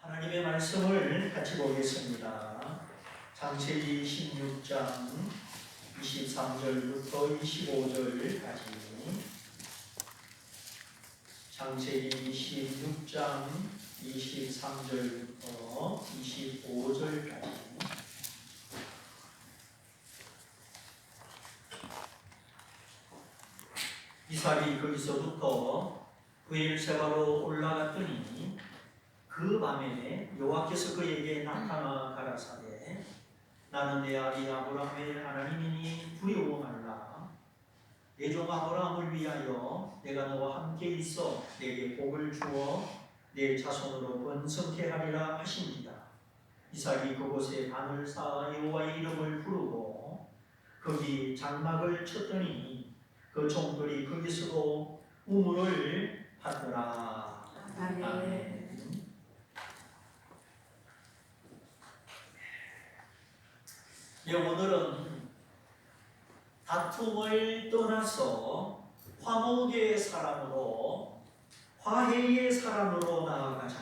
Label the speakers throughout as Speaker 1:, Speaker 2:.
Speaker 1: 하나님의 말씀을 같이 보겠습니다. 창세기 16장 23절부터 25절까지. 창세기 16장 23절부터 25절까지. 이삭이 거기서부터 브엘세바로 올라갔더니 그 밤에 여호와께서 그에게 나타나 가라사대 나는 내 아비 아브라함의 하나님이니 두려워 말라. 내 종 아브라함을 위하여 내가 너와 함께 있어 내게 복을 주어 내 자손으로 번성케 하리라 하신지라. 이삭이 그곳에 단을 쌓아 여호와의 이름을 부르고 거기 장막을 쳤더니 그 종들이 거기서도 우물을 받더라. 아멘. 오늘은 다툼을 떠나서 화목의 사람으로 화해의 사람으로 나아가자,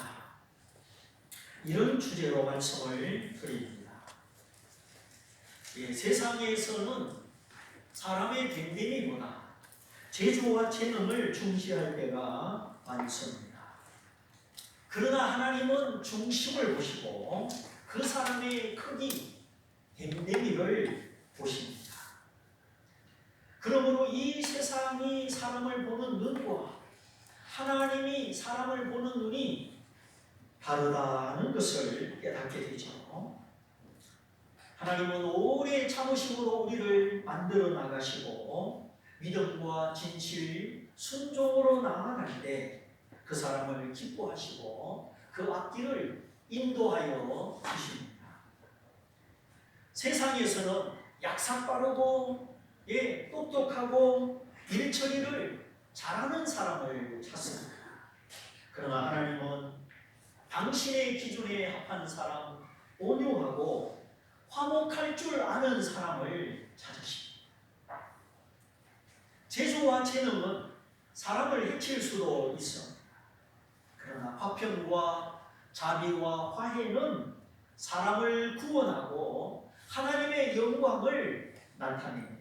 Speaker 1: 이런 주제로 말씀을 드립니다. 세상에서는 사람의 됨됨이보다 재주와 재능을 중시할 때가 많습니다. 그러나 하나님은 중심을 보시고 그 사람의 크기, 됨됨이를 보십니다. 그러므로 이 세상이 사람을 보는 눈과 하나님이 사람을 보는 눈이 다르다는 것을 깨닫게 되죠. 하나님은 오래 참으심으로 우리를 만들어 나가시고 믿음과 진실, 순종으로 나아갈 때 그 사람을 기뻐하시고 그 앞길을 인도하여 주십니다. 세상에서는 약삭빠르고 똑똑하고 일처리를 잘하는 사람을 찾습니다. 그러나 하나님은 당신의 기준에 합한 사람, 온유하고 화목할 줄 아는 사람을 찾으십니다. 재주와 재능은 사람을 해칠 수도 있습니다. 그러나 화평과 자비와 화해는 사람을 구원하고 하나님의 영광을 나타냅니다.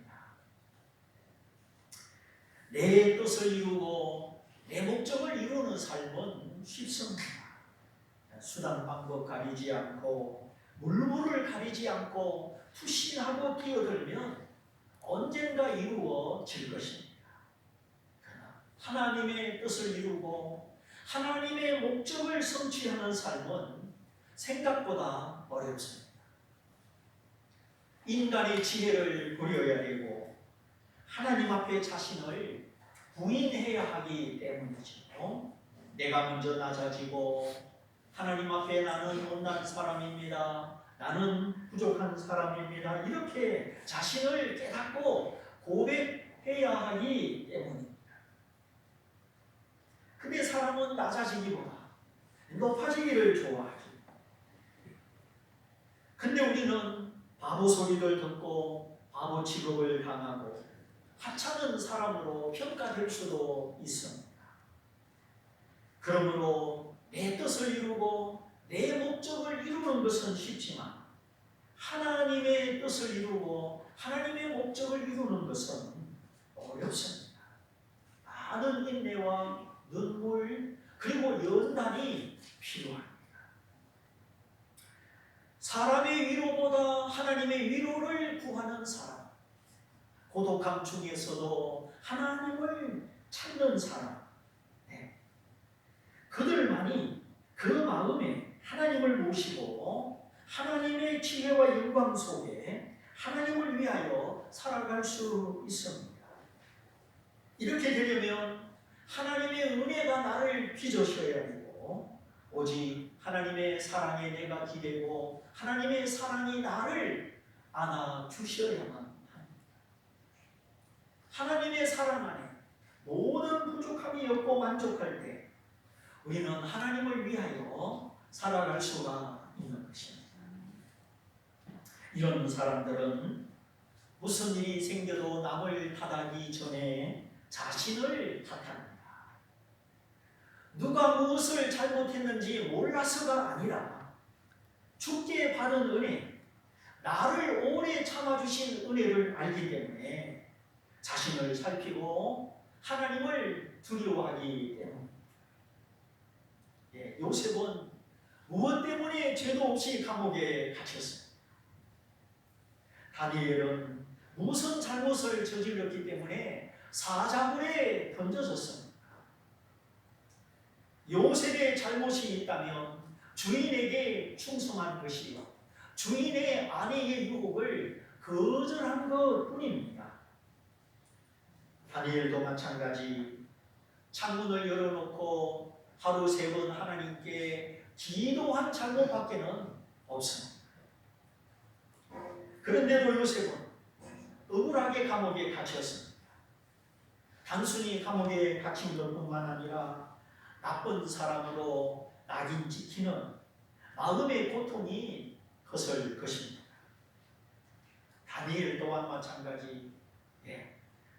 Speaker 1: 내 뜻을 이루고 내 목적을 이루는 삶은 쉽습니다. 수단 방법 가리지 않고 물물을 가리지 않고 투신하고 뛰어들면 언젠가 이루어질 것입니다. 그러나 하나님의 뜻을 이루고 하나님의 목적을 성취하는 삶은 생각보다 어렵습니다. 인간의 지혜를 버려야 되고 하나님 앞에 자신을 부인해야 하기 때문이죠. 내가 먼저 낮아지고 하나님 앞에 나는 못난 사람입니다, 나는 부족한 사람입니다, 이렇게 자신을 깨닫고 고백해야 하기 때문입니다. 근데 사람은 낮아지기보다 높아지기를 좋아하죠. 근데 우리는 바보 소리를 듣고 바보 취급을 당하고 하찮은 사람으로 평가될 수도 있습니다. 그러므로 내 뜻을 이루고 내 목적을 이루는 것은 쉽지만 하나님의 뜻을 이루고 하나님의 목적을 이루는 것은 어렵습니다. 많은 인내와 눈물 그리고 연단이 필요합니다. 사람의 위로보다 하나님의 위로를 구하는 사람, 고독함 중에서도 하나님을 찾는 사람, 그들만이 그 마음에 하나님을 모시고 하나님의 지혜와 영광 속에 하나님을 위하여 살아갈 수 있습니다. 이렇게 되려면 하나님의 은혜가 나를 빚으셔야 되고 오직 하나님의 사랑에 내가 기대고 하나님의 사랑이 나를 안아주셔야만 합니다. 하나님의 사랑 안에 모든 부족함이 없고 만족할 때 우리는 하나님을 위하여 살아갈 수가 있는 것입니다. 이런 사람들은 무슨 일이 생겨도 남을 탓하기 전에 자신을 탓합니다. 누가 무엇을 잘못했는지 몰라서가 아니라 주께 받은 은혜, 나를 오래 참아주신 은혜를 알기 때문에 자신을 살피고 하나님을 두려워하기 때문에 요셉은 무엇 때문에 죄도 없이 감옥에 갇혔습니다. 다니엘은 무슨 잘못을 저질렀기 때문에 사자굴에 던져졌습니다. 요셉의 잘못이 있다면 주인에게 충성한 것이요, 주인의 아내의 유혹을 거절한 것 뿐입니다. 다니엘도 마찬가지 창문을 열어놓고 하루 3번 하나님께 기도한 잘못밖에는 없습니다. 그런데도 요셉은 억울하게 감옥에 갇혔습니다. 단순히 감옥에 갇힌 것뿐만 아니라 나쁜 사람으로 낙인 찍히는 마음의 고통이 컸을 것입니다. 다니엘 또한 마찬가지,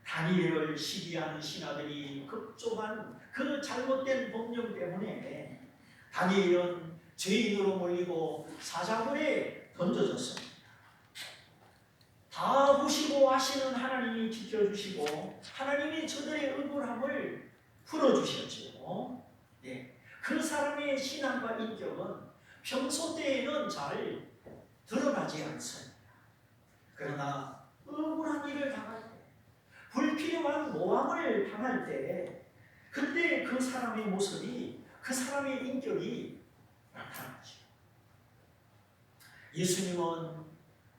Speaker 1: 다니엘을 시기하는 신하들이 급조한 그 잘못된 법령 때문에 다니엘은 죄인으로 몰리고 사자굴에 던져졌습니다. 다 보시고 아시는 하나님이 지켜주시고 하나님이 저들의 억울함을 풀어주셨지요. 그 사람의 신앙과 인격은 평소 때에는 잘 드러나지 않습니다. 그러나 억울한 일을 당할 때, 불필요한 모함을 당할 때, 그때 그 사람의 모습이, 그 사람의 인격이 나타나죠. 예수님은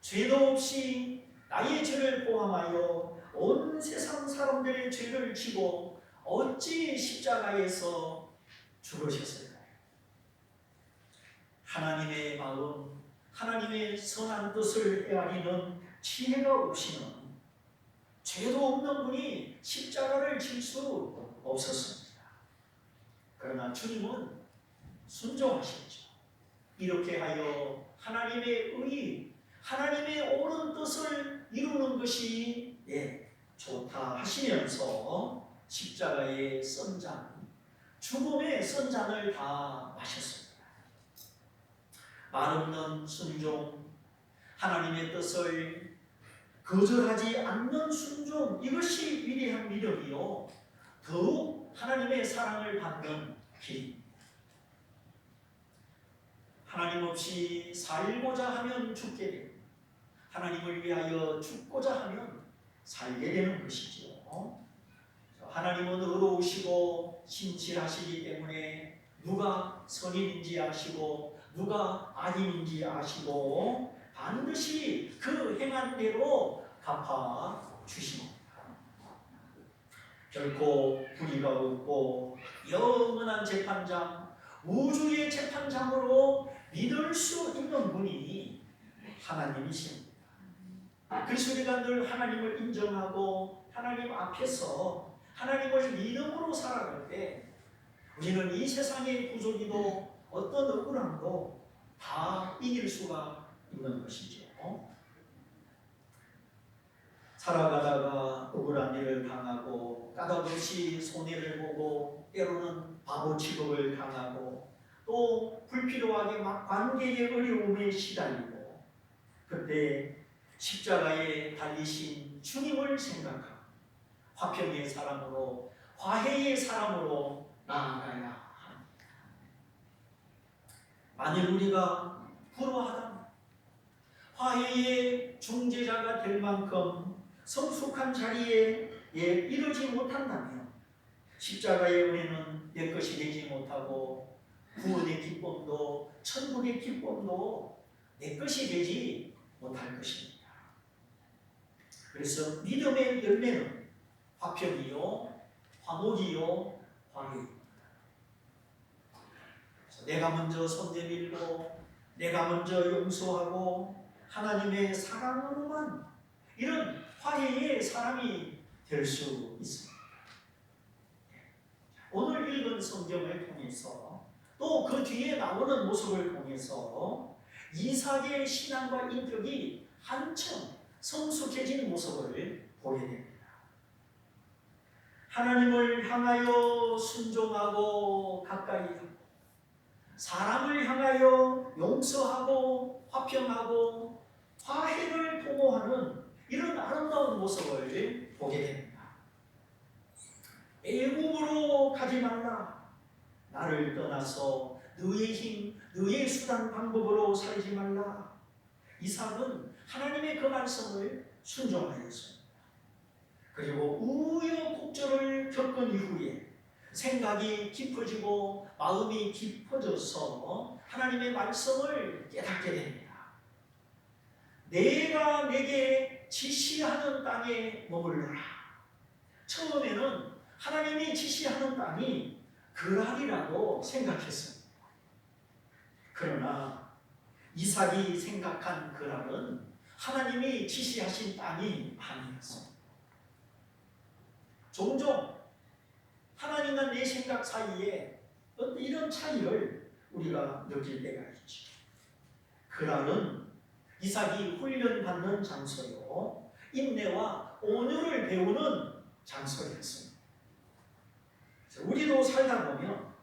Speaker 1: 죄도 없이 나의 죄를 포함하여 온 세상 사람들의 죄를 지고 어찌 십자가에서 죽으셨을까요? 하나님의 마음, 하나님의 선한 뜻을 헤아리는 지혜가 없이는 죄도 없는 분이 십자가를 질 수 없었습니다. 그러나 주님은 순종하셨죠. 이렇게 하여 하나님의 의, 하나님의 옳은 뜻을 이루는 것이 좋다 하시면서 십자가의 선잔, 죽음의 선잔을 다 마셨습니다. 말없는 순종, 하나님의 뜻을 거절하지 않는 순종, 이것이 위대한 믿음이요, 더욱 하나님의 사랑을 받는 길입니다. 하나님 없이 살고자 하면 죽게 됩니다. 하나님을 위하여 죽고자 하면 살게 되는 것이죠. 하나님은 의로우시고 신실하시기 때문에 누가 선인인지 아시고 누가 악인인지 아시고 반드시 그 행한 대로 갚아 주십니다. 결코 불의가 없고 영원한 재판장, 우주의 재판장으로 믿을 수 있는 분이 하나님이십니다. 그래서 우리가 늘 하나님을 인정하고 하나님 앞에서 하나님을 믿음으로 살아갈 때 우리는 이 세상의 부조리도 어떤 억울함도 다 이길 수가 있는 것이죠. 살아가다가 억울한 일을 당하고 까닭없이 손해를 보고 때로는 바보 취급을 당하고 또 불필요하게 막 관계의 어려움에 시달리고 그때 십자가에 달리신 주님을 생각하고 화평의 사람으로 화해의 사람으로 나아가야 합니다. 만일 우리가 불화하다면 화해의 중재자가 될 만큼 성숙한 자리에 이르지 못한다면 십자가의 은혜는 내 것이 되지 못하고 구원의 기쁨도 천국의 기쁨도 내 것이 되지 못할 것입니다. 그래서 믿음의 열매는 화평이요, 화목이요, 화해입니다. 내가 먼저 손 내밀고 내가 먼저 용서하고 하나님의 사랑으로만 이런 화해의 사람이 될 수 있습니다. 오늘 읽은 성경을 통해서 또 그 뒤에 나오는 모습을 통해서 이삭의 신앙과 인격이 한층 성숙해진 모습을 보게 됩니다. 하나님을 향하여 순종하고 가까이 하고 사람을 향하여 용서하고 화평하고 화해를 도모하는 이런 아름다운 모습을 보게 됩니다. 애국으로 가지 말라. 나를 떠나서 너의 힘, 너의 수단 방법으로 살지 말라. 이삭은 하나님의 그 말씀을 순종하였습니다. 그리고 우여곡절을 겪은 이후에 생각이 깊어지고 마음이 깊어져서 하나님의 말씀을 깨닫게 됩니다. 내가 내게 지시하는 땅에 머물러라. 처음에는 하나님이 지시하는 땅이 그랄이라고 생각했습니다. 그러나 이삭이 생각한 그랄은 하나님이 지시하신 땅이 아니었습니다. 종종 하나님과 내 생각 사이에 어떤 이런 차이를 우리가 느낄 때가 있죠. 그랄은 이삭이 훈련받는 장소요, 인내와 온유를 배우는 장소였습니다. 우리도 살다 보면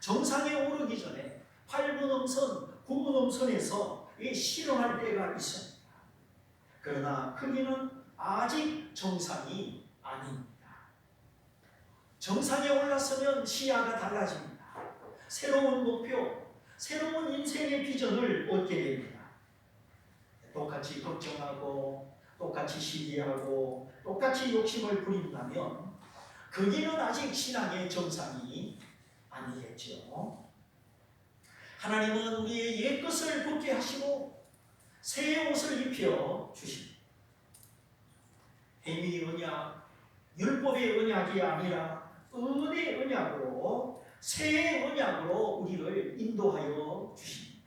Speaker 1: 정상에 오르기 전에 8분음선, 9분음선에서 실험할 때가 있습니다. 그러나 크기는 아직 정상이 아닙니다. 정상에 올랐으면 시야가 달라집니다. 새로운 목표, 새로운 인생의 비전을 얻게 됩니다. 똑같이 걱정하고 똑같이 시기하고 똑같이 욕심을 부린다면 거기는 아직 신앙의 정상이 아니겠죠. 하나님은 우리의 옛것을 벗게 하시고 새 옷을 입혀 주십니다. 행위 언약, 율법의 언약이 아니라 은혜의 언약으로, 새 언약으로 우리를 인도하여 주십니다.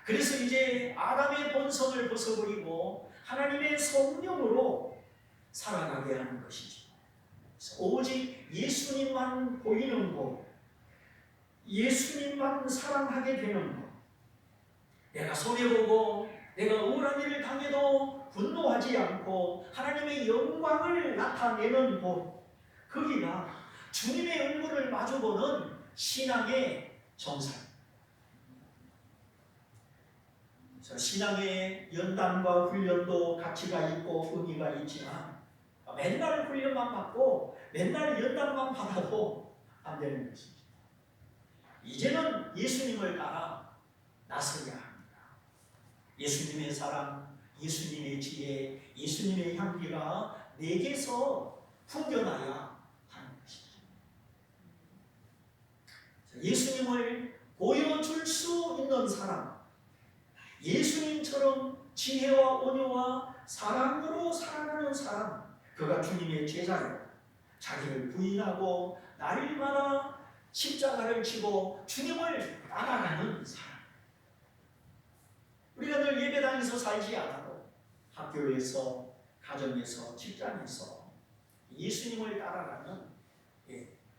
Speaker 1: 그래서 이제 아담의 본성을 벗어버리고 하나님의 성령으로 살아가게 하는 것이죠. 오직 예수님만 보이는 곳, 예수님만 사랑하게 되는 곳, 내가 손해보고 내가 억울한 일을 당해도 분노하지 않고 하나님의 영광을 나타내는 곳, 거기가 주님의 얼굴을 마주보는 신앙의 정상. 신앙의 연단과 훈련도 가치가 있고 의미가 있지만 맨날 훈련만 받고 맨날 연단만 받아도 안 되는 것입니다. 이제는 예수님을 따라 나서야 합니다. 예수님의 사랑, 예수님의 지혜, 예수님의 향기가 내게서 풍겨나야 하는 것이죠. 예수님을 보여줄 수 있는 사람, 예수님처럼 지혜와 온유와 사랑으로 살아가는 사람, 그가 주님의 제자요, 자기를 부인하고 날마다 십자가를 지고 주님을 따라가는 사람. 우리가 늘 예배당에서 살지 않아도 학교에서, 가정에서, 직장에서 예수님을 따라가는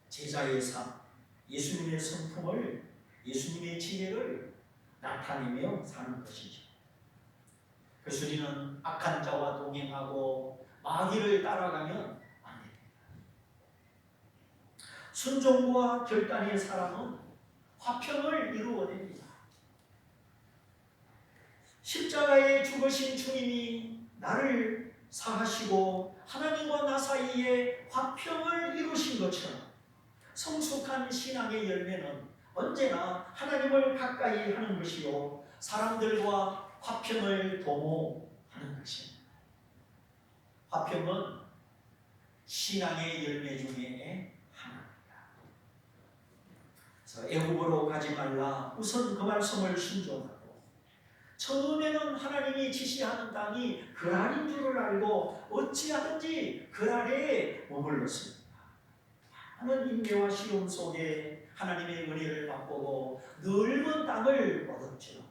Speaker 1: 제자의 삶, 예수님의 성품을, 예수님의 지혜를 나타내며 사는 것이죠. 그래서 우리는 악한 자와 동행하고 마귀를 따라가면 안 됩니다. 순종과 결단의 사람은 화평을 이루어냅니다. 십자가에 죽으신 주님이 나를 사하시고 하나님과 나 사이에 화평을 이루신 것처럼 성숙한 신앙의 열매는 언제나 하나님을 가까이 하는 것이요 사람들과 화평을 도모하는 것입니다. 화평은 신앙의 열매 중에 하나입니다. 그래서 애굽으로 가지 말라. 우선 그 말씀을 순종하고 처음에는 하나님이 지시하는 땅이 그랄인 줄을 알고 어찌하든지 그랄에 머물렀습니다. 많은 인내와 시험 속에 하나님의 은혜를 맛보고 넓은 땅을 얻었죠.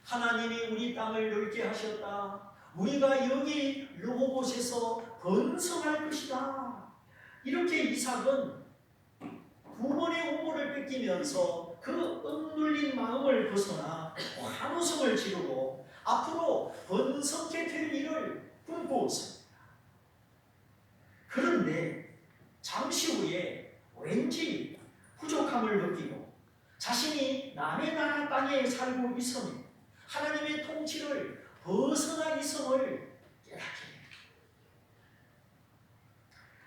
Speaker 1: 하나님이 우리 땅을 넓게 하셨다. 우리가 여기 르호봇에서 번성할 것이다. 이렇게 이삭은 부모의 우물을 뺏기면서 그 억눌린 마음을 벗어나 환호성을 지르고 앞으로 번성케 될 일을 꿈꾸었습니다. 그런데 잠시 후에 왠지 부족함을 느끼고 자신이 남의 나라 땅에 살고 있음에 하나님의 통치를 벗어나 있음을 깨닫게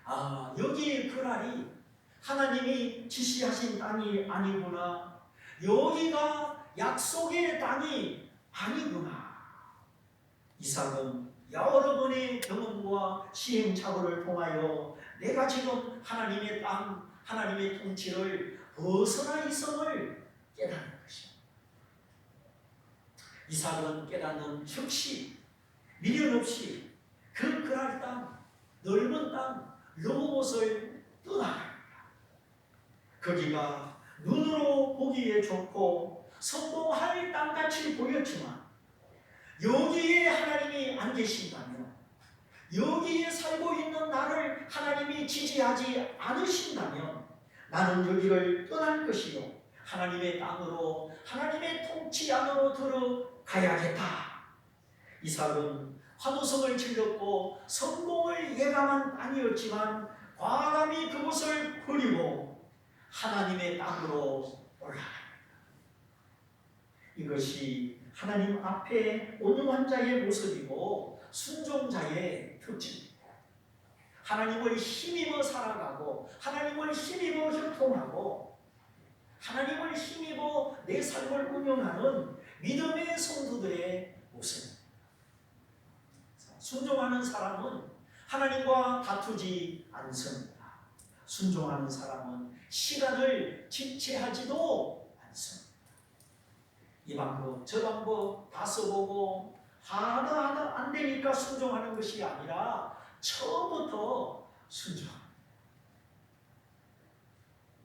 Speaker 1: 됩니다. 여기에 그날이 하나님이 지시하신 땅이 아니구나. 여기가 약속의 땅이 아니구나. 이삭은 여러 번의 경험과 시행착오를 통하여 내가 지금 하나님의 땅, 하나님의 통치를 벗어나 있음을 깨닫는 것입니다. 이삭은 깨닫는 즉시 미련 없이 그 그랄 땅, 넓은 땅, 르호봇을 떠나갑니다. 거기가 눈으로 보기에 좋고 성공할 땅같이 보였지만 여기에 하나님이 안 계신다면, 여기에 살고 있는 나를 하나님이 지지하지 않으신다면 나는 여기를 떠날 것이요 하나님의 땅으로, 하나님의 통치 안으로 들어가야겠다. 이삭은 환호성을 질렀고 성공을 예감한 땅이었지만 과감히 그곳을 버리고 하나님의 땅으로 올라갑니다. 이것이 하나님 앞에 온유한 자의 모습이고 순종자의 특징입니다. 하나님을 힘입어 살아가고 하나님을 힘입어 형통하고 하나님을 힘입어 내 삶을 운영하는 믿음의 성도들의 모습입니다. 순종하는 사람은 하나님과 다투지 않습니다. 순종하는 사람은 시간을 지체하지도 않습니다. 이 방법 저 방법 다 써보고 하나 안 되니까 순종하는 것이 아니라 처음부터 순종합니다.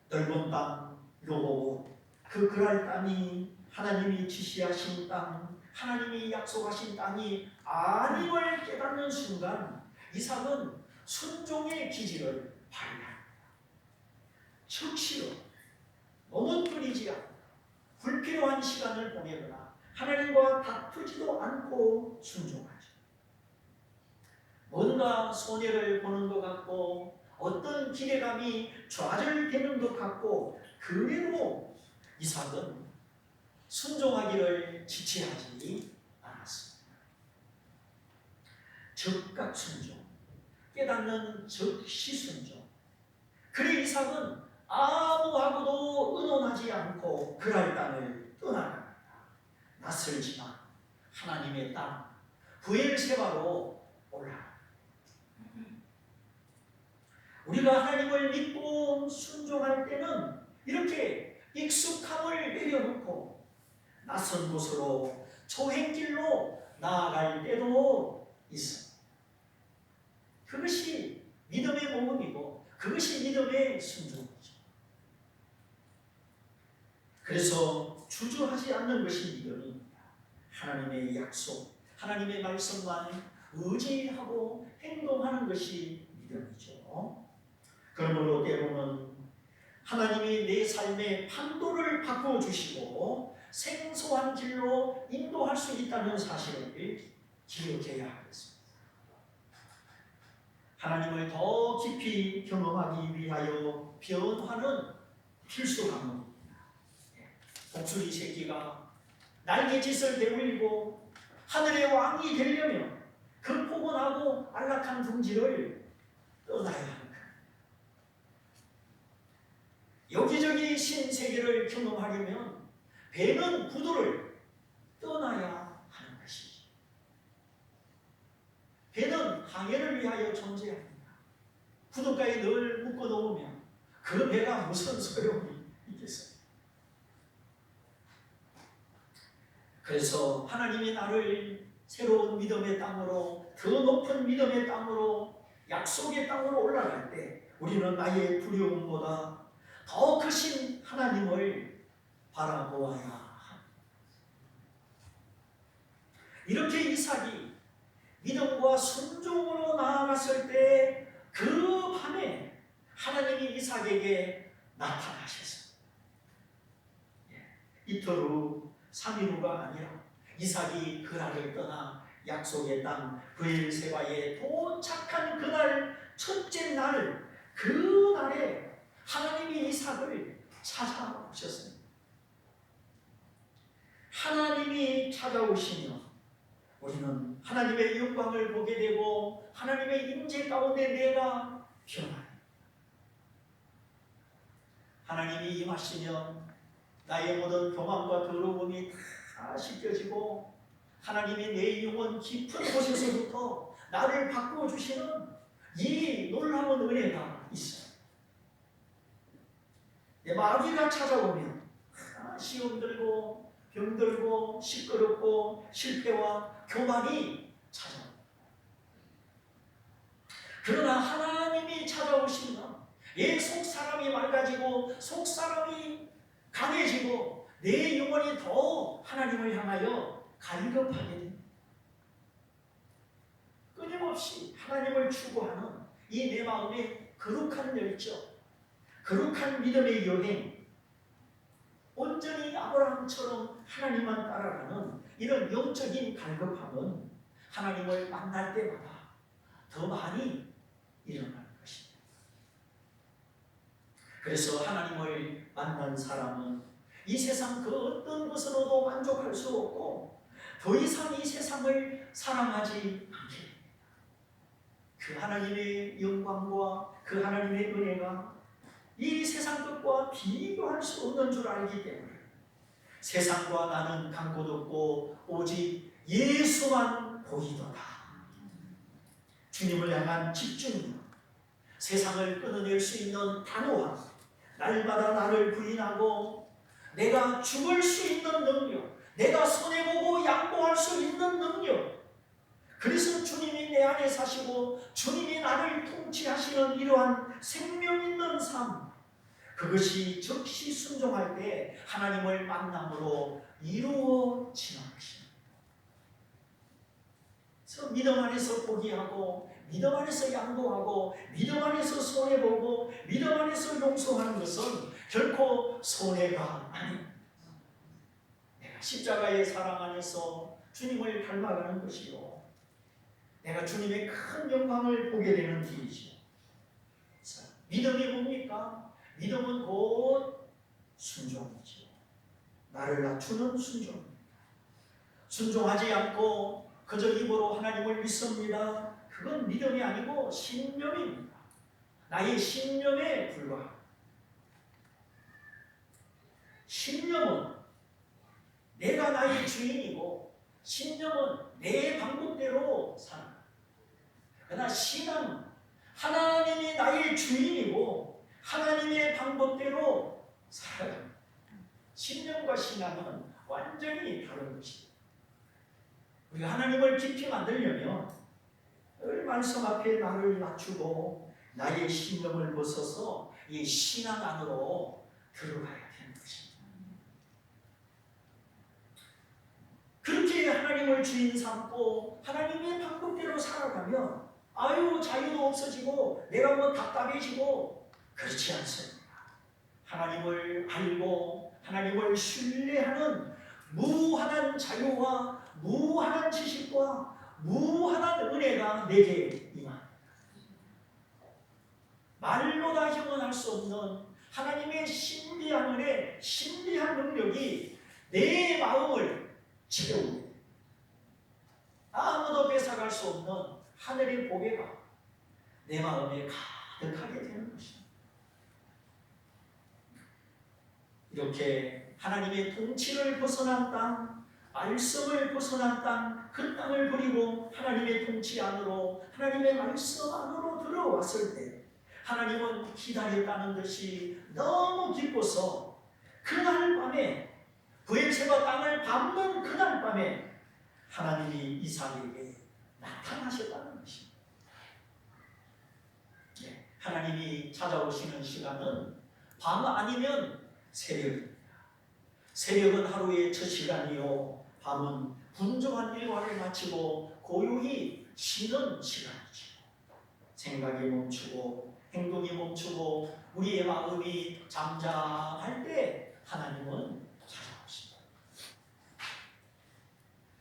Speaker 1: 넓은 땅, 르호봇, 그 그랄 땅이 하나님이 지시하신 땅, 하나님이 약속하신 땅이 아님을 깨닫는 순간 이삭은 순종의 기질을 발휘합니다. 즉시로 머뭇거리지 않고 불필요한 시간을 보내거나 하나님과 다투지도 않고 순종하죠. 뭔가 손해를 보는 것 같고 어떤 기대감이 좌절되는 것 같고 그래도 이삭은 순종하기를 지체하지 않았습니다. 즉각 순종, 깨닫는 즉시 순종. 그래 이삭은 아무하고도 의논하지 않고 그랄 땅을 떠나갑니다. 낯설지만 하나님의 땅 브엘세바로 올라갑니다. 우리가 하나님을 믿고 순종할 때는 이렇게 익숙함을 내려놓고 낯선 곳으로 초행길로 나아갈 때도 있습니다. 그것이 믿음의 모험이고 그것이 믿음의 순종이죠. 그래서 주저하지 않는 것이 믿음입니다. 하나님의 약속, 하나님의 말씀만 의지하고 행동하는 것이 믿음이죠. 그러므로 때로는 하나님이 내 삶의 판도를 바꿔주시고 생소한 길로 인도할 수 있다는 사실을 기억해야 하겠습니다. 하나님을 더 깊이 경험하기 위하여 변화는 필수합니다. 독수리 새끼가 날개짓을 내밀고 하늘의 왕이 되려면 그 포근하고 안락한 둥지를 떠나야 합니다. 여기저기 신세계를 경험하려면 배는 구두를 떠나야 하는 것이지. 배는 항해를 위하여 존재합니다. 구두가에 늘 묶어 놓으면 그 배가 무슨 소용이 있겠어요? 그래서 하나님이 나를 새로운 믿음의 땅으로, 더 높은 믿음의 땅으로, 약속의 땅으로 올라갈 때 우리는 나의 두려움보다 더 크신 하나님을 바라보아야 합니다. 이렇게 이삭이 믿음과 순종으로 나아갔을 때 그 밤에 하나님이 이삭에게 나타나셨습니다. 이틀 후 3일 후가 아니라 이삭이 그날을 떠나 약속의 땅 브엘세바에 도착한 그날 첫째 날, 그 날에 하나님이 이삭을 찾아오셨습니다. 하나님이 찾아오시며 우리는 하나님의 영광을 보게 되고 하나님의 임재 가운데 내가 변화해요. 하나님이 임하시면 나의 모든 교만과 더러움이 다 씻겨지고 하나님이 내 영혼 깊은 곳에서부터 나를 바꾸어주시는 이 놀라운 은혜가 있어요. 내 마귀가 찾아오면 시험 들고 병들고 시끄럽고 실패와 교만이 찾아옵니다. 그러나 하나님이 찾아오시면 내 속사람이 맑아지고 속사람이 강해지고 내 영혼이 더 하나님을 향하여 갈급하게 됩니다. 끊임없이 하나님을 추구하는 이 내 마음의 거룩한 열정, 거룩한 믿음의 여행, 온전히 아브라함처럼 하나님만 따라가는 이런 영적인 갈급함은 하나님을 만날 때마다 더 많이 일어날 것입니다. 그래서 하나님을 만난 사람은 이 세상 그 어떤 것으로도 만족할 수 없고 더 이상 이 세상을 사랑하지 않게 됩니다. 그 하나님의 영광과 그 하나님의 은혜가 이 세상 것과 비교할 수 없는 줄 알기 때문에 세상과 나는 간 곳 없고 오직 예수만 보이도다. 주님을 향한 집중력, 세상을 끊어낼 수 있는 단호함, 날마다 나를 부인하고 내가 죽을 수 있는 능력, 내가 손해보고 양보할 수 있는 능력, 그래서 주님이 내 안에 사시고 주님이 나를 통치하시는 이러한 생명 있는 삶, 그것이 즉시 순종할 때 하나님을 만남으로 이루어지는 것입니다. 그래서 믿음 안에서 포기하고 믿음 안에서 양보하고 믿음 안에서 손해보고 믿음 안에서 용서하는 것은 결코 손해가 아닙니다. 내가 십자가의 사랑 안에서 주님을 닮아가는 것이요, 내가 주님의 큰 영광을 보게 되는 길이죠. 믿음이 뭡니까? 믿음은 곧 순종이죠. 나를 낮추는 순종입니다. 순종하지 않고 그저 입으로 하나님을 믿습니다. 그건 믿음이 아니고 신념입니다. 나의 신념에 불과합니다. 신념은 내가 나의 주인이고 신념은 내 방법대로 사는. 그러나 신앙은 하나님이 나의 주인이고 하나님의 방법대로 살아갑니다. 신념과 신앙은 완전히 다른 것입니다. 우리가 하나님을 깊이 만들려면 늘 말씀 앞에 나를 낮추고 나의 신념을 벗어서 이 신앙 안으로 들어가야 되는 것입니다. 그렇게 하나님을 주인 삼고 하나님의 방법대로 살아가면 아유 자유도 없어지고 내가 뭐 답답해지고 그렇지 않습니다. 하나님을 알고 하나님을 신뢰하는 무한한 자유와 무한한 지식과 무한한 은혜가 내게 임합니다. 말로 다 형언할 수 없는 하나님의 신비한 은혜, 신비한 능력이 내 마음을 채웁니다. 아무도 뺏어갈 수 없는 하늘의 보배가 내 마음에 가득하게 되는 것입니다. 이렇게 하나님의 통치를 벗어난 땅, 말씀을 벗어난 땅, 그 땅을 버리고 하나님의 통치 안으로, 하나님의 말씀 안으로 들어왔을 때 하나님은 기다렸다는 듯이 너무 기뻐서 그날 밤에 브엘세바 땅을 밟는 그날 밤에 하나님이 이삭에게 나타나셨다는 것입니다. 하나님이 찾아오시는 시간은 밤 아니면 새벽입니다. 새벽은 하루의 첫 시간이요, 밤은 분주한 일과를 마치고 고요히 쉬는 시간이죠. 생각이 멈추고 행동이 멈추고 우리의 마음이 잠잠할 때 하나님은 찾아오십니다.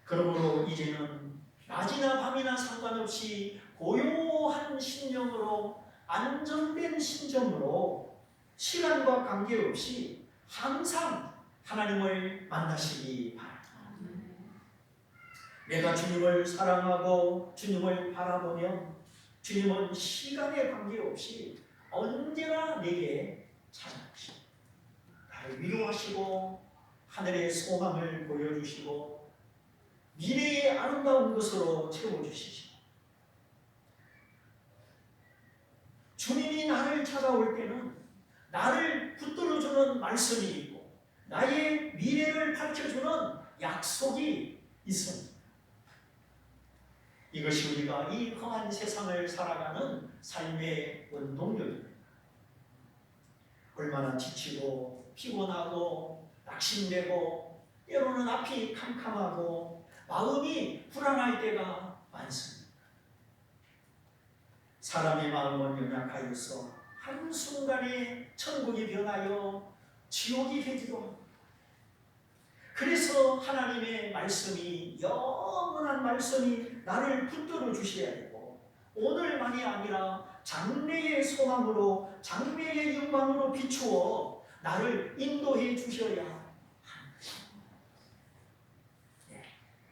Speaker 1: 그러므로 이제는 낮이나 밤이나 상관없이 고요한 견고한 심령으로 안정된 심정으로 시간과 관계없이 항상 하나님을 만나시기 바랍니다. 내가 주님을 사랑하고 주님을 바라보면 주님은 시간에 관계없이 언제나 내게 찾아오시고 나를 위로하시고 하늘의 소망을 보여주시고 미래의 아름다운 것으로 채워주시고 주님이 나를 찾아올 때는 나를 붙들어주는 말씀이 있고 나의 미래를 밝혀주는 약속이 있습니다. 이것이 우리가 이 험한 세상을 살아가는 삶의 원동력입니다. 얼마나 지치고 피곤하고 낙심되고 때로는 앞이 캄캄하고 마음이 불안할 때가 많습니다. 사람의 마음은 연약하여서 한순간에 천국이 변하여 지옥이 되기도 합니다. 그래서 하나님의 말씀이 영원한 말씀이 나를 붙들어 주셔야 되고 오늘만이 아니라 장래의 소망으로 장래의 영광으로 비추어 나를 인도해 주셔야 합니다.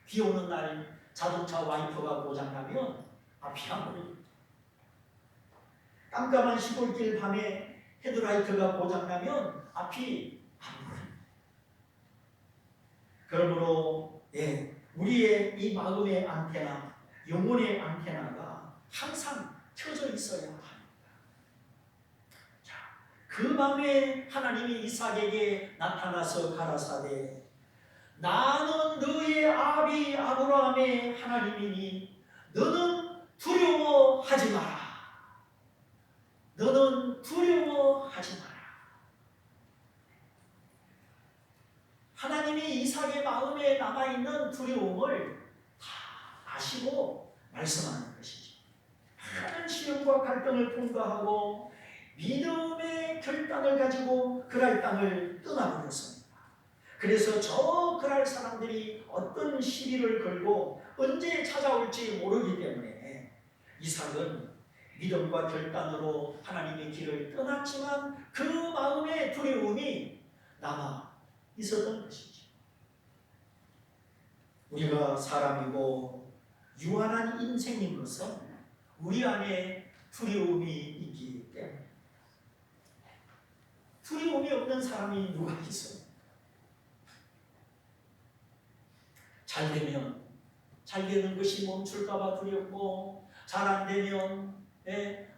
Speaker 1: 비 오는 날 자동차 와이퍼가 고장나면 앞이 안 보입니다. 깜깜한 시골길 밤에 헤드라이트가 고장나면 앞이 안 보입니다. 그러므로 우리의 이 마음의 안테나, 영혼의 안테나가 항상 켜져 있어야 합니다. 자, 그 밤에 하나님이 이삭에게 나타나서 가라사대 나는 너의 아비 아브라함의 하나님이니 너는 두려워하지 마라. 너는 두려워하지 마라. 하나님이 이삭의 마음에 남아있는 두려움을 다 아시고 말씀하는 것이죠. 많은 시련과 갈등을 통과하고 믿음의 결단을 가지고 그랄 땅을 떠나버렸습니다. 그래서 저 그랄 사람들이 어떤 시비를 걸고 언제 찾아올지 모르기 때문에 이삭은 믿음과 결단으로 하나님의 길을 떠났지만 그 마음의 두려움이 남아 있었던 것이죠. 우리가 사람이고 유한한 인생인 것은 우리 안에 두려움이 있기 때문에 두려움이 없는 사람이 누가 있어요? 잘 되는 것이 멈출까봐 두렵고 잘 안 되면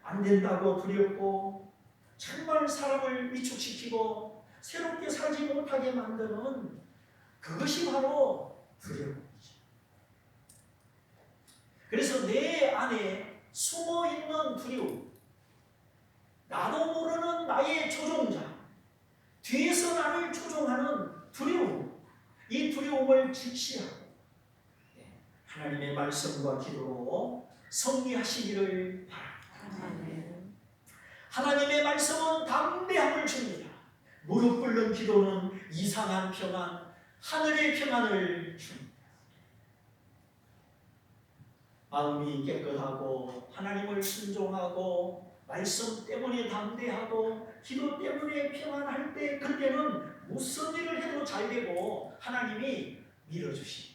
Speaker 1: 안 된다고 두렵고 정말 사람을 위축시키고 새롭게 살지 못하게 만드는 그것이 바로 두려움이죠. 그래서 내 안에 숨어있는 두려움, 나도 모르는 나의 조종자, 뒤에서 나를 조종하는 두려움, 이 두려움을 직시하고 하나님의 말씀과 기도로 승리하시기를 바랍니다. 하나님의 말씀은 담대함을 줍니다. 무릎 꿇는 기도는 이상한 평안, 하늘의 평안을 줍니다. 마음이 깨끗하고 하나님을 순종하고 말씀 때문에 담대하고 기도 때문에 평안할 때 그때는 무슨 일을 해도 잘 되고 하나님이 밀어주십니다.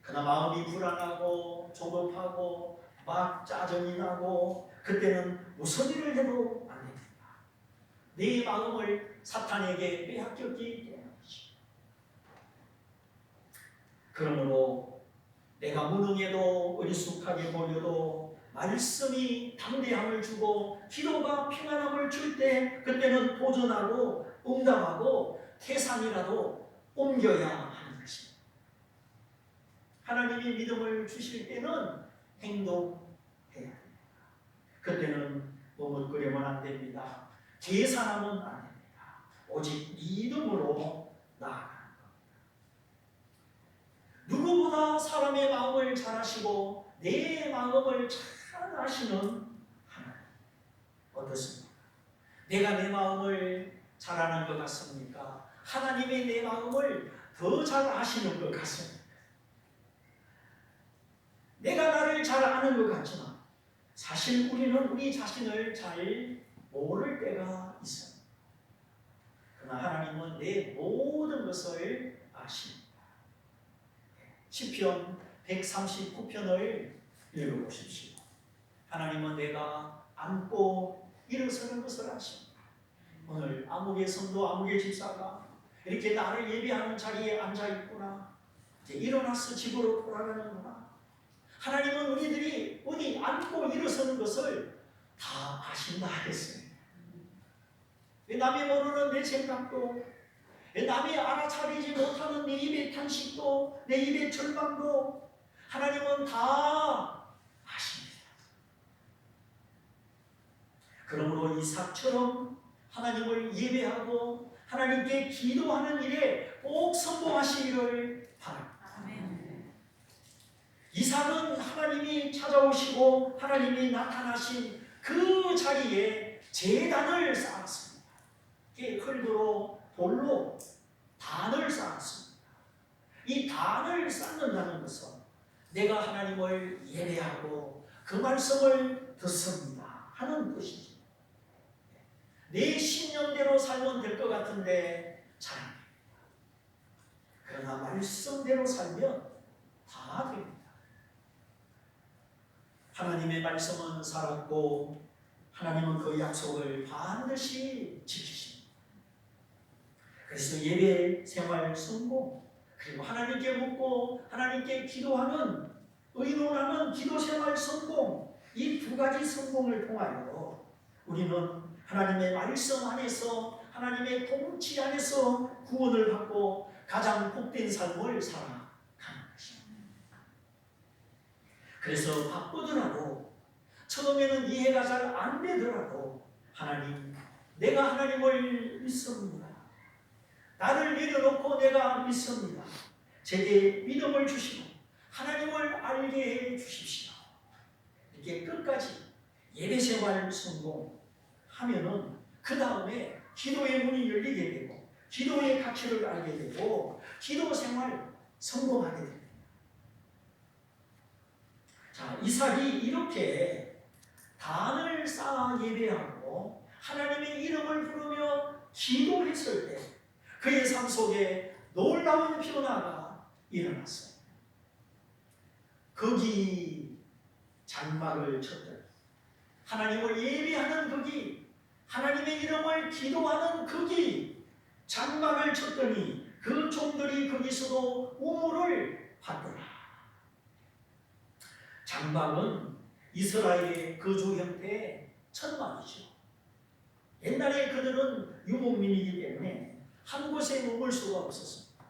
Speaker 1: 그러나 마음이 불안하고 조급하고 막 짜증이 나고 그때는 무슨 일을 해도 안 됩니다. 내 마음을 사탄에게 빼앗겼기 때문이죠. 그러므로 내가 무능해도 어리숙하게 보여도 말씀이 담대함을 주고 기도가 평안함을 줄 때 그때는 도전하고 응답하고 태산이라도 옮겨야 하는 것입니다. 하나님이 믿음을 주실 때는 행동해야 됩니다. 그때는 머뭇거리면 안 됩니다. 계산하면 안 됩니다. 오직 믿음으로 나아가는 겁니다. 누구보다 사람의 마음을 잘 아시고 내 마음을 잘 아시는 하나님. 어떻습니까? 내가 내 마음을 잘 아는 것 같습니까? 하나님이 내 마음을 더 잘 아시는 것 같습니다. 내가 나를 잘 아는 것 같지만 사실 우리는 우리 자신을 잘 모를 때가 있습니다. 그러나 하나님은 내 모든 것을 아십니다. 시편 139편을 읽어보십시오. 하나님은 내가 앉고 일어서는 것을 아십니다. 오늘 아무개 성도 아무개 집사가 이렇게 나를 예배하는 자리에 앉아있구나. 이제 일어나서 집으로 돌아가는구나. 하나님은 우리들이 어디 앉고 일어서는 것을 다 아신다 했어요. 남이 모르는 내 생각도, 남이 알아차리지 못하는 내 입의 탄식도, 내 입의 절망도 하나님은 다 아십니다. 그러므로 이삭처럼 하나님을 예배하고 하나님께 기도하는 일에 꼭 성공하시기를 바랍니다. 이삭은 하나님이 찾아오시고 하나님이 나타나신 그 자리에 제단을 쌓았습니다. 흙으로 돌로 단을 쌓았습니다. 이 단을 쌓는다는 것은 내가 하나님을 예배하고 그 말씀을 듣습니다 하는 뜻이죠. 내 신념대로 살면 될 것 같은데 잘 안 됩니다. 그러나 말씀대로 살면 다 됩니다. 하나님의 말씀은 살았고 하나님은 그 약속을 반드시 지키십니다. 그래서 예배 생활 성공, 그리고 하나님께 묻고 하나님께 기도하는, 의논하는 기도 생활 성공, 이 두 가지 성공을 통하여 우리는 하나님의 말씀 안에서, 하나님의 통치 안에서 구원을 받고 가장 복된 삶을 살아가는 것입니다. 그래서 바쁘더라도, 처음에는 이해가 잘 안 되더라도 하나님, 내가 하나님을 믿습니다. 나를 내려놓고 내가 믿습니다. 제게 믿음을 주시고 하나님을 알게 해 주십시오. 이렇게 끝까지 예배생활 성공하면은 그 다음에 기도의 문이 열리게 되고 기도의 가치를 알게 되고 기도생활 성공하게 됩니다. 자, 이삭이 이렇게 단을 쌓아 예배하고 하나님의 이름을 부르며 기도했을 때 그의 삶 속에 놀라운 변화가 일어났어요. 거기 장막을 쳤더니, 하나님을 예배하는 거기, 하나님의 이름을 기도하는 거기 장막을 쳤더니 그 종들이 거기서도 우물을 받더라. 장막은 이스라엘의 거주 형태의 천막이죠. 옛날에 그들은 유목민이기 때문에 한 곳에 머물 수가 없었습니다.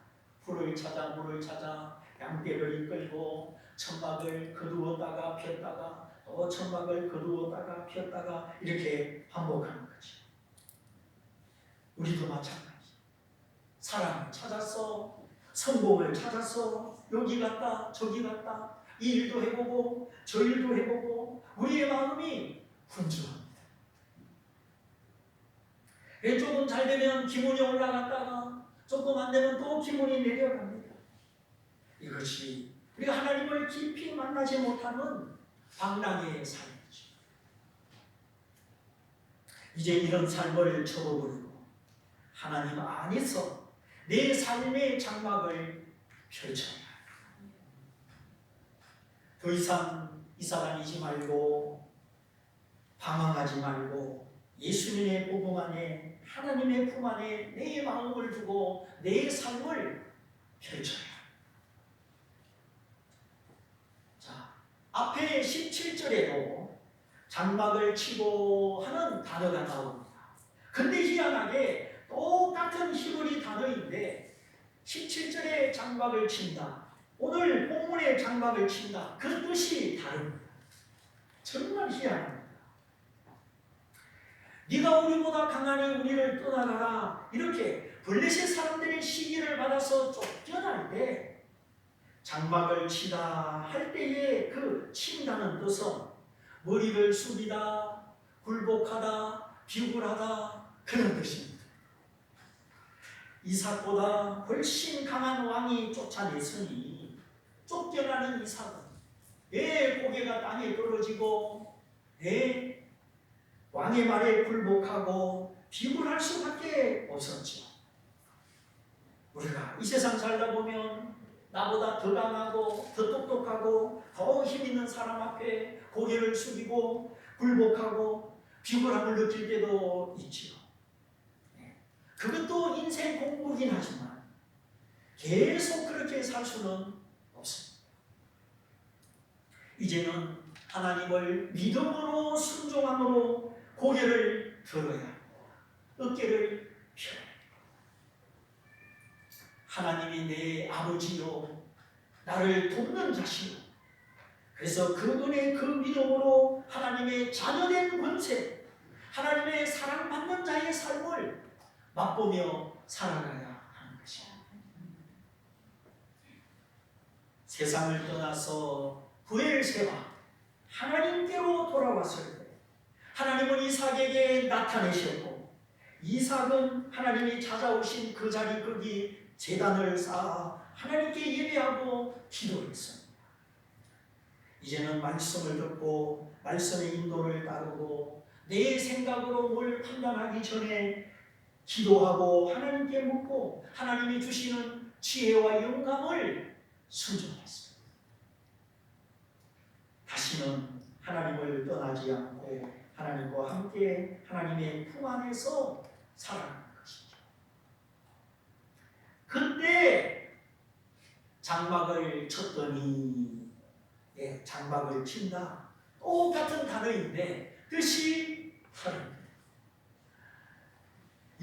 Speaker 1: 풀을 찾아 물을 찾아 양떼를 이끌고 천막을 거두었다가 폈다가 또 천막을 거두었다가 폈다가 이렇게 반복하는 거죠. 우리도 마찬가지. 사랑을 찾았어, 성공을 찾았어, 여기 갔다 저기 갔다 이 일도 해보고 저 일도 해보고 우리의 마음이 분주합니다. 조금 잘 되면 기분이 올라갔다가 조금 안 되면 또 기분이 내려갑니다. 이것이 우리가 하나님을 깊이 만나지 못하는 방랑의 삶이죠. 이제 이런 삶을 접어버리고 하나님 안에서 내 삶의 장막을 펼쳐야 합니다. 더 이상 이사다니지 말고 방황하지 말고 예수님의 복음 안에 하나님의 품 안에 내 마음을 두고 내 삶을 펼쳐야 합니다. 자, 앞에 17절에도 장막을 치고 하는 단어가 나옵니다. 근데 희한하게 똑같은 히브리 단어인데 17절에 장막을 친다, 오늘 본문에 장막을 친다, 그 뜻이 다릅니다. 정말 희한합니다. 네가 우리보다 강하니 우리를 떠나가라, 이렇게 블레셋 사람들의 시기를 받아서 쫓겨날 때 장막을 치다 할 때의 그 친다는 뜻은 머리를 숙이다, 굴복하다, 비굴하다 그런 뜻입니다. 이삭보다 훨씬 강한 왕이 쫓아냈으니 쫓겨나는 이삭은 내 고개가 땅에 떨어지고 왕의 말에 굴복하고 비굴할 수밖에 없었죠. 우리가 이 세상 살다 보면 나보다 더 강하고 더 똑똑하고 더 힘있는 사람 앞에 고개를 숙이고 굴복하고 비굴함을 느낄 때도 있지요. 그것도 인생 공부긴 하지만 계속 그렇게 살 수는 없습니다. 이제는 하나님을 믿음으로 순종함으로 고개를 들어야 하고 어깨를 펴야 합니다. 하나님이 내 아버지요 나를 돕는 자시요, 그래서 그분의 그 믿음으로 하나님의 자녀된 권세, 하나님의 사랑받는 자의 삶을 맛보며 살아가야 하는 것이야. 세상을 떠나서 부엘세바 하나님께로 돌아왔을 때 하나님은 이삭에게 나타내셨고, 이삭은 하나님이 찾아오신 그 자리 거기 제단을 쌓아 하나님께 예배하고 기도했습니다. 이제는 말씀을 듣고 말씀의 인도를 따르고 내 생각으로 뭘 판단하기 전에 기도하고 하나님께 묻고 하나님이 주시는 지혜와 영감을 순종했습니다. 다시는 하나님을 떠나지 않고 하나님과 함께 하나님의 품 안에서 살아가는 것이죠. 그때 장막을 쳤더니, 장막을 친다, 똑같은 단어인데 뜻이 다릅니다.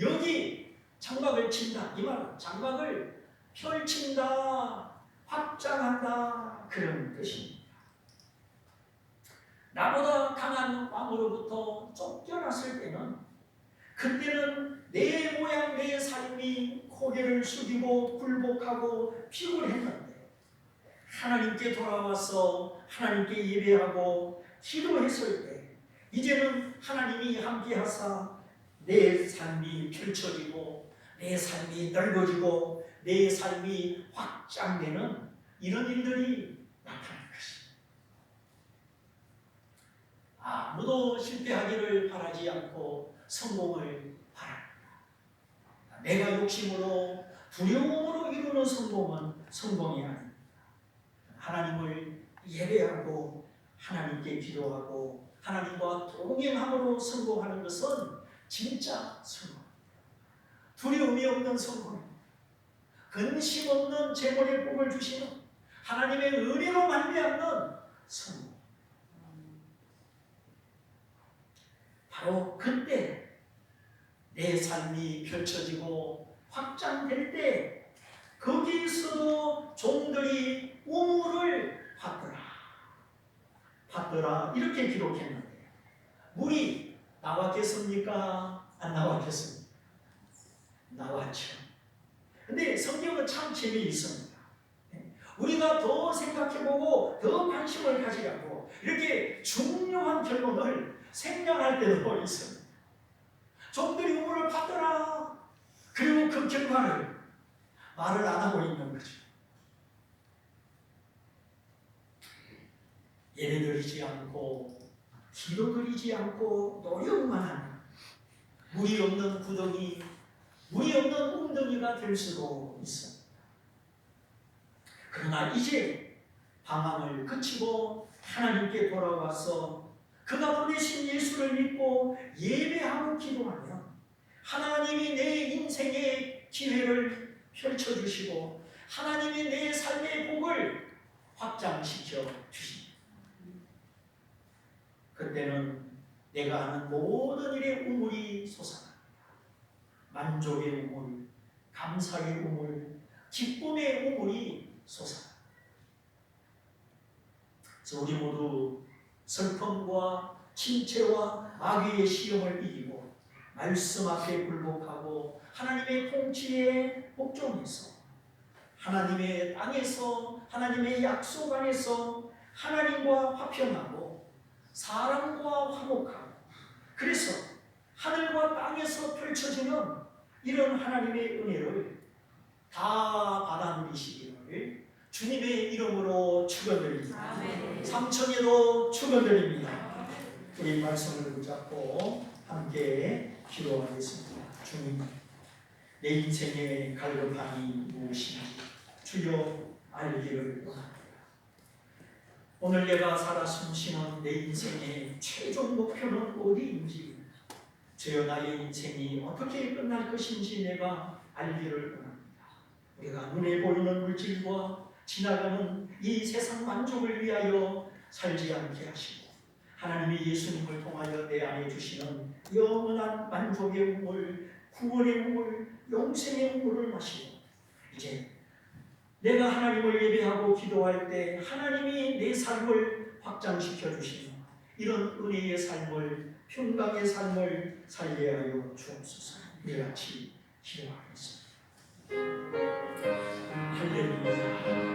Speaker 1: 여기 장막을 친다, 이 말은 장막을 펼친다, 확장한다, 그런 뜻입니다. 나보다 강한 왕으로부터 쫓겨났을 때는, 그때는 내 모양 내 삶이 고개를 숙이고 굴복하고 비굴했는데, 하나님께 돌아와서 하나님께 예배하고 기도했을 때 이제는 하나님이 함께 하사 내 삶이 펼쳐지고 내 삶이 넓어지고 내 삶이 확장되는 이런 일들이 나타날 것입니다. 아무도 실패하기를 바라지 않고 성공을 바랍니다. 내가 욕심으로 두려움으로 이루는 성공은 성공이 아닙니다. 하나님을 예배하고 하나님께 기도하고 하나님과 동행함으로 성공하는 것은 진짜 성공입니다. 두려움이 없는 성공입니다. 근심 없는 재물의 복을 주시는 하나님의 은혜로 말미암는 성공. 바로 그때 내 삶이 펼쳐지고 확장될 때 거기서도 종들이 우물을 받더라 이렇게 기록했는데, 물이 나왔겠습니까? 안 나왔겠습니까? 나왔죠. 근데 성경은 참 재미있습니다. 우리가 더 생각해보고 더 관심을 가지려고 이렇게 중요한 결론을 생략할 때도 있습니다. 종들이 우물을 받더라. 그리고 그 결과를 말을 안 하고 있는 거죠. 예배드리지 않고 기도드리지 않고 노력만 하는, 물이 없는 구덩이, 물이 없는 웅덩이가 될 수도 있습니다. 그러나 이제 방황을 그치고 하나님께 돌아와서 그가 보내신 예수를 믿고 예배하고 기도하면 하나님이 내 인생의 기회를 펼쳐주시고 하나님이 내 삶의 복을 확장시켜 주십니다. 그때는 내가 하는 모든 일의 우물이 솟아납니다. 만족의 우물, 감사의 우물, 기쁨의 우물이 솟아납니다. 그래서 우리 모두 슬픔과 침체와 마귀의 시험을 이기고 말씀 앞에 굴복하고 하나님의 통치에 복종해서 하나님의 땅에서 하나님의 약속 안에서 하나님과 화평하고 사람과 화목하고, 그래서 하늘과 땅에서 펼쳐지는 이런 하나님의 은혜를 다 받아 누리시기를 주님의 이름으로 축원드립니다. 삼천에도 축원드립니다. 우리 말씀을 붙잡고 함께 기도하겠습니다. 주님, 내 인생의 갈급함이 무엇인지 주여 알기를 원합니다. 오늘 내가 살아 숨쉬는 내 인생의 최종 목표는 어디인지, 주여 나의 인생이 어떻게 끝날 것인지 내가 알기를 원합니다. 우리가 눈에 보이는 물질과 지나가는 이 세상 만족을 위하여 살지 않게 하시고, 하나님이 예수님을 통하여 내 안에 주시는 영원한 만족의 우물, 구원의 우물, 영생의 우물을 마시고, 이제 내가 하나님을 예배하고 기도할 때 하나님이 내 삶을 확장시켜 주시는 이런 은혜의 삶을, 평강의 삶을 살게 하여 주옵소서. 우리 같이 기도하겠습니다. 할렐루야.